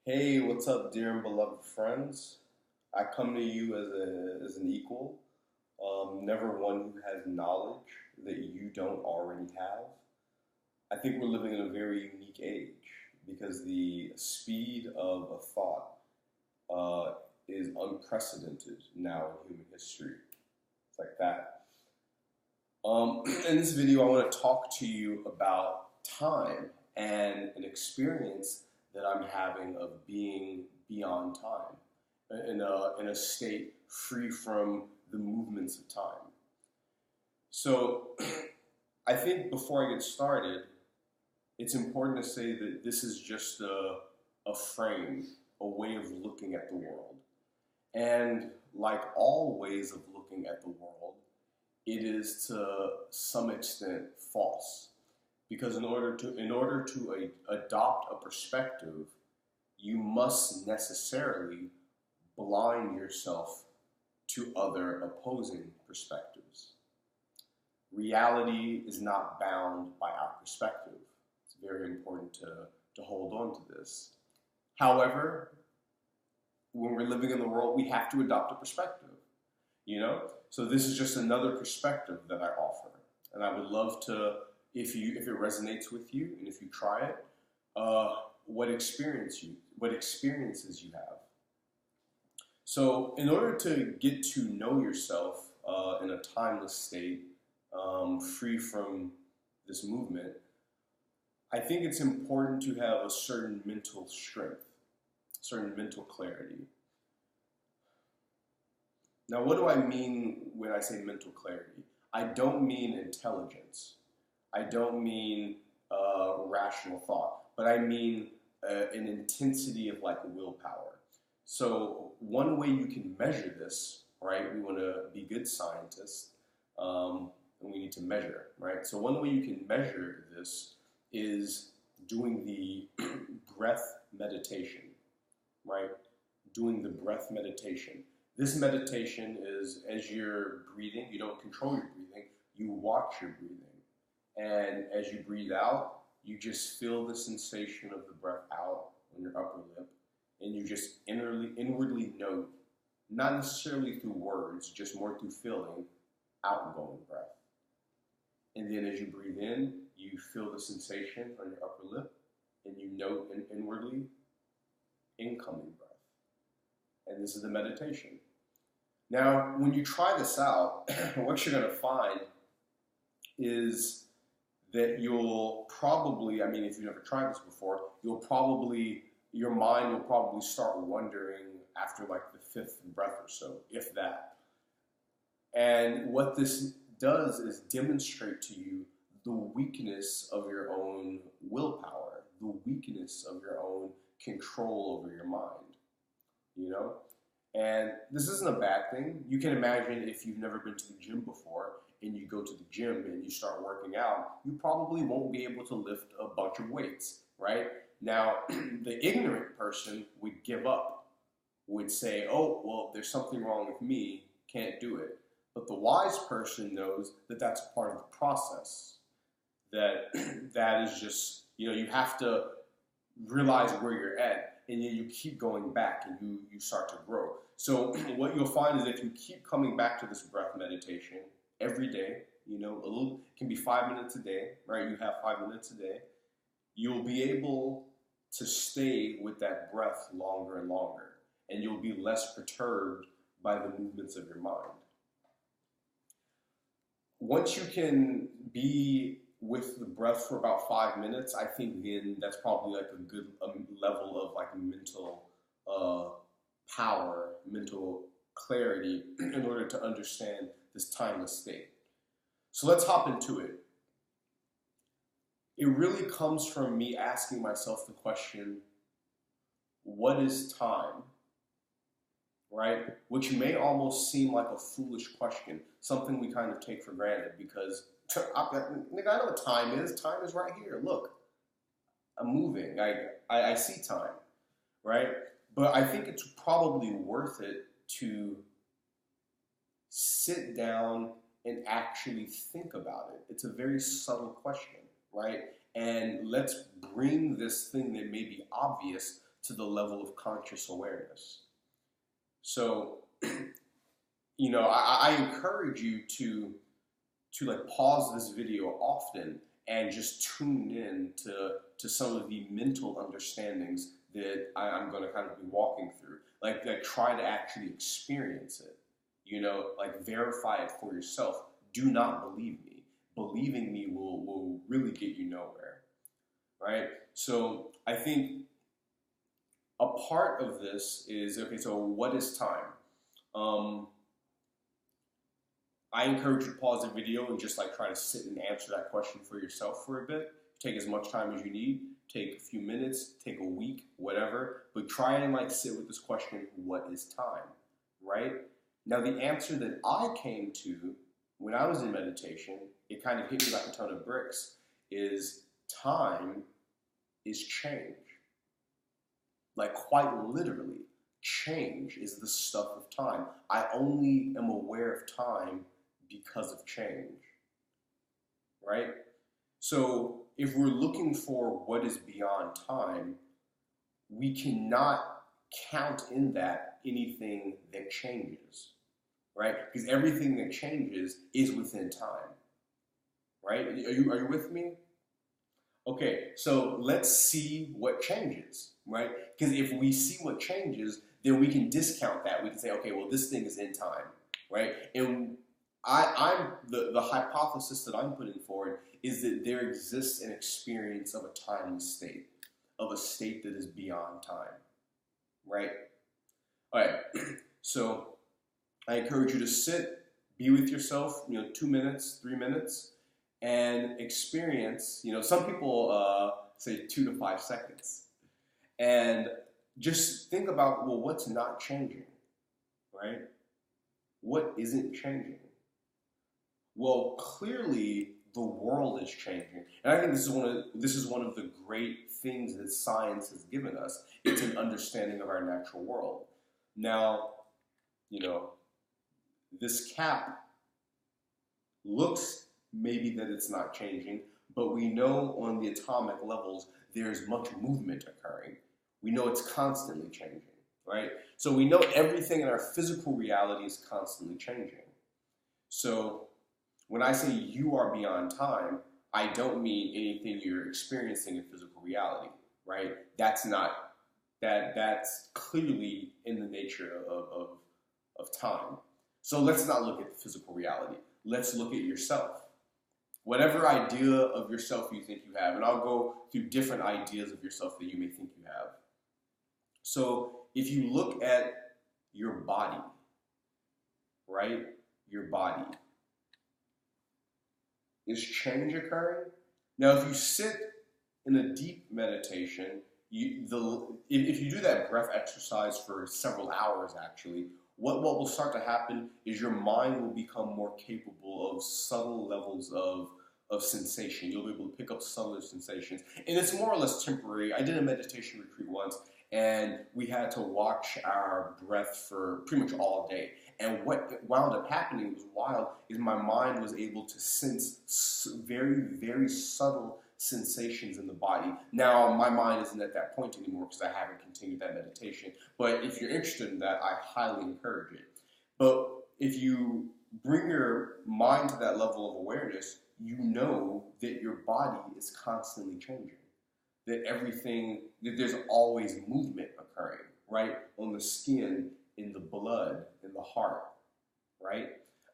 Hey, what's up, dear and beloved friends? I come to you as an equal, never one who has knowledge that you don't already have. I think we're living in a very unique age because the speed of a thought is unprecedented now in human history. It's like that. In this video, I want to talk to you about time and an experience that I'm having of being beyond time, in a state free from the movements of time. So, I think before I get started, it's important to say that this is just a frame, a way of looking at the world. And like all ways of looking at the world, it is to some extent false. Because in order to adopt a perspective, you must necessarily blind yourself to other opposing perspectives. Reality is not bound by our perspective. It's very important to hold on to this. However, when we're living in the world, we have to adopt a perspective, you know? So this is just another perspective that I offer. And I would love to, if it resonates with you and if you try it, what experiences you have. So in order to get to know yourself in a timeless state, free from this movement, I think it's important to have a certain mental strength, certain mental clarity. Now, what do I mean when I say mental clarity? I don't mean intelligence. I don't mean rational thought, but I mean an intensity of like willpower. So one way you can measure this, right? We want to be good scientists, and we need to measure, right? So one way you can measure this is doing the breath meditation, right? Doing the breath meditation. This meditation is as you're breathing, you don't control your breathing, you watch your breathing. And as you breathe out, you just feel the sensation of the breath out on your upper lip. And you just inwardly note, not necessarily through words, just more through feeling, outgoing breath. And then as you breathe in, you feel the sensation on your upper lip, and you note inwardly, incoming breath. And this is the meditation. Now, when you try this out, what you're going to find is that you'll probably, I mean, if you've never tried this before, your mind will probably start wandering after like the fifth breath or so, if that. And what this does is demonstrate to you the weakness of your own willpower, the weakness of your own control over your mind, you know? And this isn't a bad thing. You can imagine if you've never been to the gym before and you go to the gym and you start working out, you probably won't be able to lift a bunch of weights, right? Now, the ignorant person would give up, would say, oh, well, there's something wrong with me, can't do it. But the wise person knows that that's part of the process, that that is just, you have to realize where you're at, and then you keep going back and you start to grow. So what you'll find is if you keep coming back to this breath meditation every day, it can be 5 minutes a day, right? You have 5 minutes a day. You'll be able to stay with that breath longer and longer, and you'll be less perturbed by the movements of your mind. Once you can be with the breath for about 5 minutes, I think then that's probably like a good level of like mental power, mental clarity in order to understand this timeless state. So let's hop into it. It really comes from me asking myself the question, what is time? Right? Which may almost seem like a foolish question, something we kind of take for granted because, nigga, I know what time is. Time is right here. Look, I'm moving. I see time, right? But I think it's probably worth it to sit down and actually think about it. It's a very subtle question, right? And let's bring this thing that may be obvious to the level of conscious awareness. So, I encourage you to like pause this video often and just tune in to some of the mental understandings that I'm going to kind of be walking through. Like try to actually experience it. Like verify it for yourself. Do not believe me. Believing me will really get you nowhere, right? So I think a part of this is, okay, so what is time? I encourage you to pause the video and just like try to sit and answer that question for yourself for a bit. Take as much time as you need. Take a few minutes, take a week, whatever. But try and like sit with this question, what is time, right? Now the answer that I came to when I was in meditation, it kind of hit me like a ton of bricks, is time is change. Like quite literally, change is the stuff of time. I only am aware of time because of change, right? So if we're looking for what is beyond time, we cannot count in that anything that changes, right? Because everything that changes is within time, right? Are you with me? Okay, so let's see what changes, right? Because if we see what changes, then we can discount that. We can say, okay, well, this thing is in time, right? And I'm the hypothesis that I'm putting forward is that there exists an experience of a timeless state, of a state that is beyond time, right? All right, so I encourage you to sit, be with yourself, 2 minutes, 3 minutes, and experience, some people say 2 to 5 seconds. And just think about, well, what's not changing, right? What isn't changing? Well, clearly the world is changing. And I think this is one of the great things that science has given us. It's an understanding of our natural world. Now, this cap looks maybe that it's not changing, but we know on the atomic levels there's much movement occurring. We know it's constantly changing, right? So we know everything in our physical reality is constantly changing. So when I say you are beyond time, I don't mean anything you're experiencing in physical reality, right? That's clearly in the nature of time. So let's not look at the physical reality. Let's look at yourself. Whatever idea of yourself you think you have, and I'll go through different ideas of yourself that you may think you have. So if you look at your body, right? Your body. Is change occurring? Now, if you sit in a deep meditation, if you do that breath exercise for several hours, actually, what will start to happen is your mind will become more capable of subtle levels of sensation. You'll be able to pick up subtler sensations. And it's more or less temporary. I did a meditation retreat once, and we had to watch our breath for pretty much all day. And what wound up happening was wild, is my mind was able to sense very, very subtle sensations in the body. Now, my mind isn't at that point anymore because I haven't continued that meditation. But if you're interested in that, I highly encourage it. But if you bring your mind to that level of awareness, you know that your body is constantly changing. That there's always movement occurring, right? On the skin, in the blood, in the heart, right?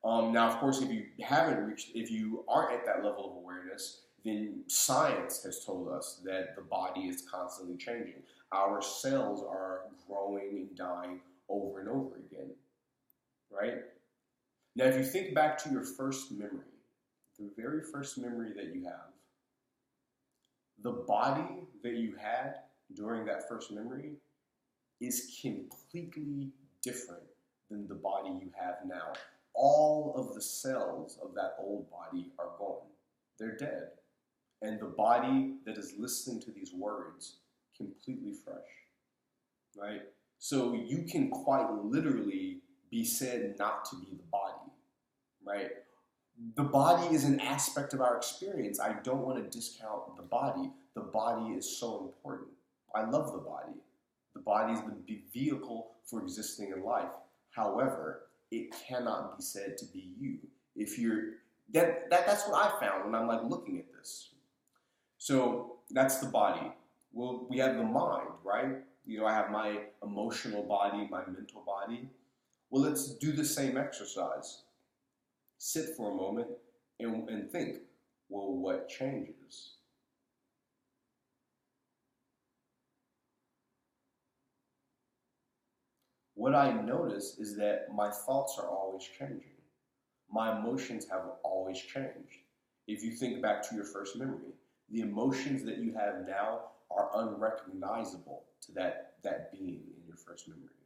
Now, of course, if you aren't at that level of awareness, then science has told us that the body is constantly changing. Our cells are growing and dying over and over again, right? Now, if you think back to your first memory, the very first memory that you have, the body that you had during that first memory is completely different than the body you have now. All of the cells of that old body are gone. They're dead. And the body that is listening to these words, completely fresh, right? So you can quite literally be said not to be the body, right? The body is an aspect of our experience. I don't want to discount the body. The body is so important. I love the body. body is the vehicle for existing in life. However, it cannot be said to be you. If you're that's what I found when I'm like looking at this. So that's the body. Well, we have the mind, right? I have my emotional body, my mental body. Well, let's do the same exercise. Sit for a moment and think, well, what changes? What I notice is that my thoughts are always changing. My emotions have always changed. If you think back to your first memory, the emotions that you have now are unrecognizable to that being in your first memory,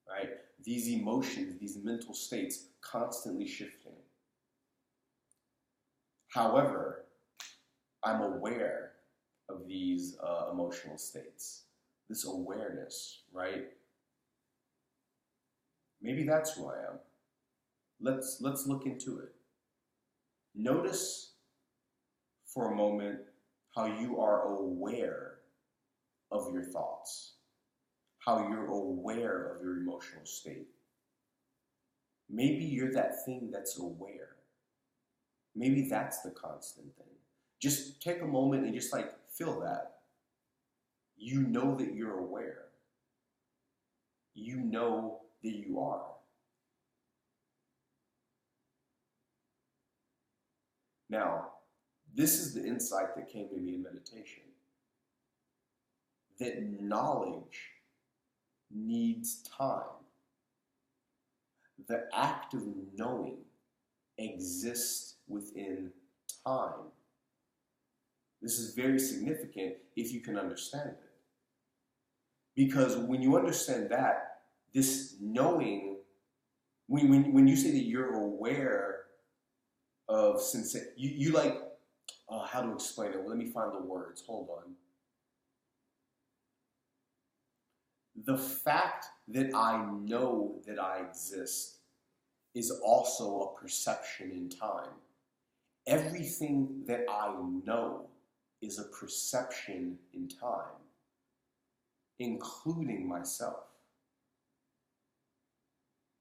right? These emotions, these mental states, constantly shifting. However, I'm aware of these emotional states, this awareness, right? Maybe that's who I am. Let's look into it. Notice for a moment how you are aware of your thoughts, how you're aware of your emotional state. Maybe you're that thing that's aware. Maybe that's the constant thing. Just take a moment and just like feel that. You know that you're aware. You know that you are. Now, this is the insight that came to me in meditation. That knowledge needs time. The act of knowing exists within time. This is very significant if you can understand it. Because when you understand that, this knowing, when you say that you're aware of sensation, you like, how to explain it? Well, let me find the words. Hold on. The fact that I know that I exist is also a perception in time. Everything that I know is a perception in time, including myself.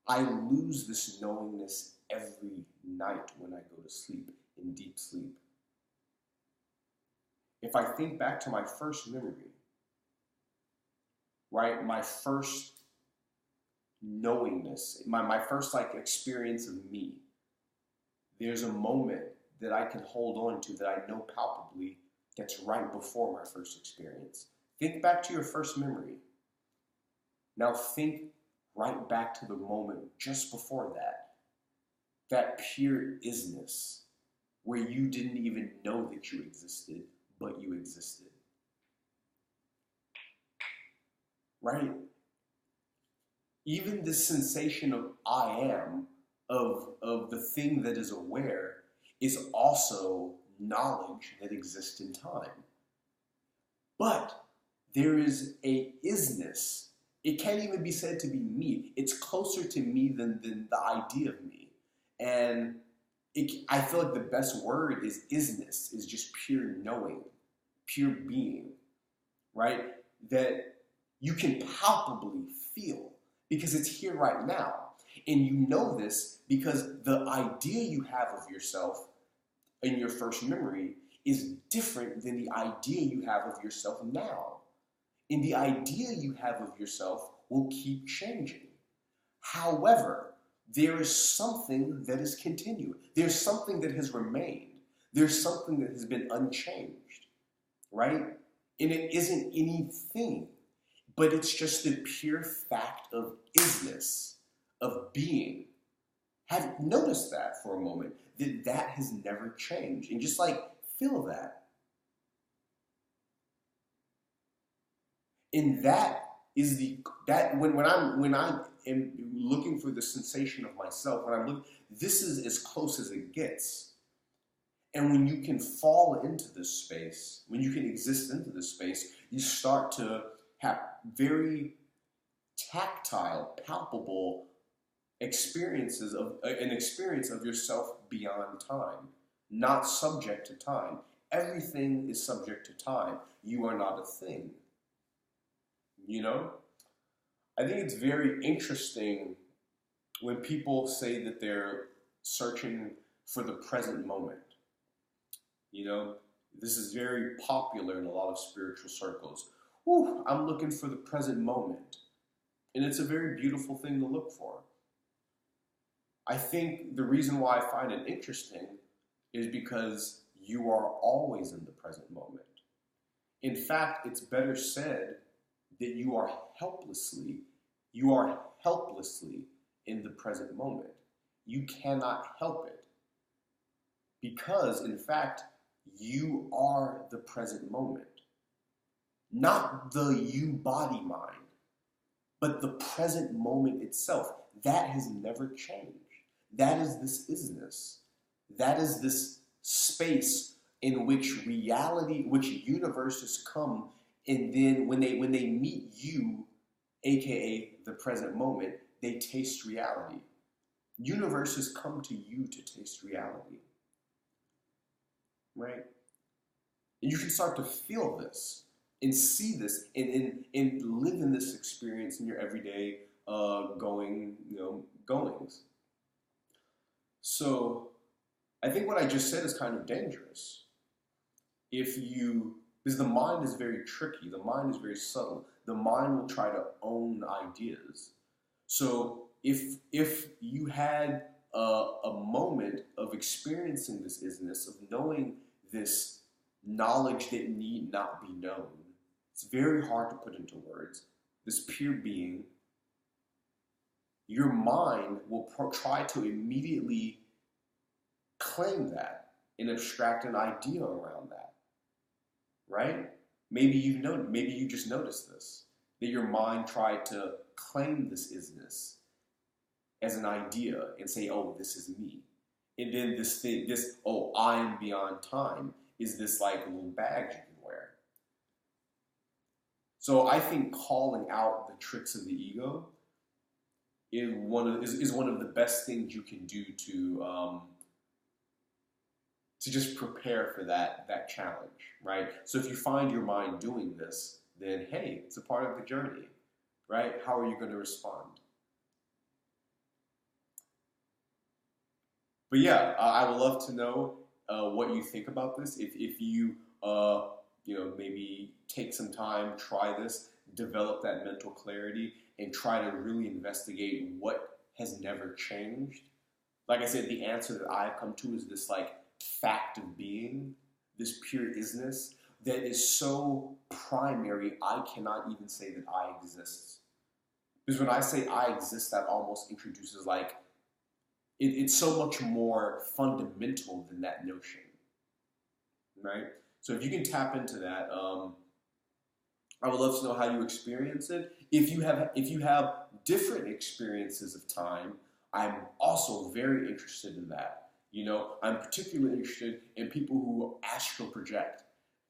I lose this knowingness every night when I go to sleep, in deep sleep. If I think back to my first memory, right, my first knowingness, my first like experience of me, there's a moment that I can hold on to that I know palpably that's right before my first experience. Think back to your first memory. Now think right back to the moment just before that pure isness, where you didn't even know that you existed, but you existed. Right? Even the sensation of I am, of the thing that is aware, is also knowledge that exists in time. But there is a isness. It can't even be said to be me. It's closer to me than the idea of me. And I feel like the best word is isness, is just pure knowing, pure being, right? That you can palpably feel because it's here right now. And you know this because the idea you have of yourself in your first memory is different than the idea you have of yourself now. And the idea you have of yourself will keep changing. However, there is something that is continuing. There's something that has remained. There's something that has been unchanged, right? And it isn't anything, but it's just the pure fact of isness, of being. Have noticed that for a moment, that has never changed. And just like feel that. And that is when I am looking for the sensation of myself, when I'm looking, this is as close as it gets. And when you can fall into this space, when you can exist into this space, you start to have very tactile, palpable experiences of an experience of yourself beyond time, not subject to time. Everything is subject to time. You are not a thing. You know, I think it's very interesting when people say that they're searching for the present moment. You know, this is very popular in a lot of spiritual circles. Whew, I'm looking for the present moment. And it's a very beautiful thing to look for. I think the reason why I find it interesting is because you are always in the present moment. In fact, it's better said that you are helplessly in the present moment. You cannot help it. Because, in fact, you are the present moment. Not the you body mind, but the present moment itself. That has never changed. That is this isness. That is this space in which reality, which universes come, and then when they meet you, aka the present moment, they taste reality. Universes come to you to taste reality. Right? And you can start to feel this and see this and live in this experience in your everyday goings. So I think what I just said is kind of dangerous. Because the mind is very tricky, the mind is very subtle. The mind will try to own ideas. So if you had a moment of experiencing this isness, of knowing this knowledge that need not be known, it's very hard to put into words, this pure being, your mind will try to immediately claim that and abstract an idea around that, right? Maybe you just noticed this, that your mind tried to claim this isness as an idea and say, oh, this is me. And then I am beyond time, is this like little badge you can wear. So I think calling out the tricks of the ego is one of the best things you can do to just prepare for that challenge, right? So if you find your mind doing this, then hey, it's a part of the journey, right? How are you going to respond? But yeah, I would love to know what you think about this. If you maybe take some time, try this, develop that mental clarity, and try to really investigate what has never changed. Like I said, the answer that I've come to is this like fact of being, this pure isness that is so primary, I cannot even say that I exist. Because when I say I exist, that almost introduces like, it's so much more fundamental than that notion, right? So if you can tap into that, I would love to know how you experience it. If you have different experiences of time, I'm also very interested in that. You know, I'm particularly interested in people who astral project.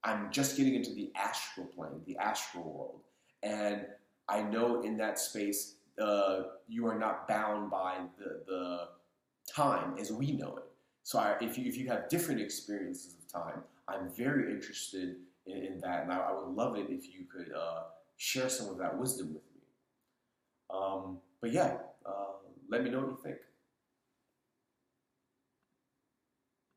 I'm just getting into the astral plane, the astral world, and I know in that space you are not bound by the time as we know it. So if you have different experiences of time, I'm very interested in that, and I would love it if you could share some of that wisdom with me. But yeah, let me know what you think.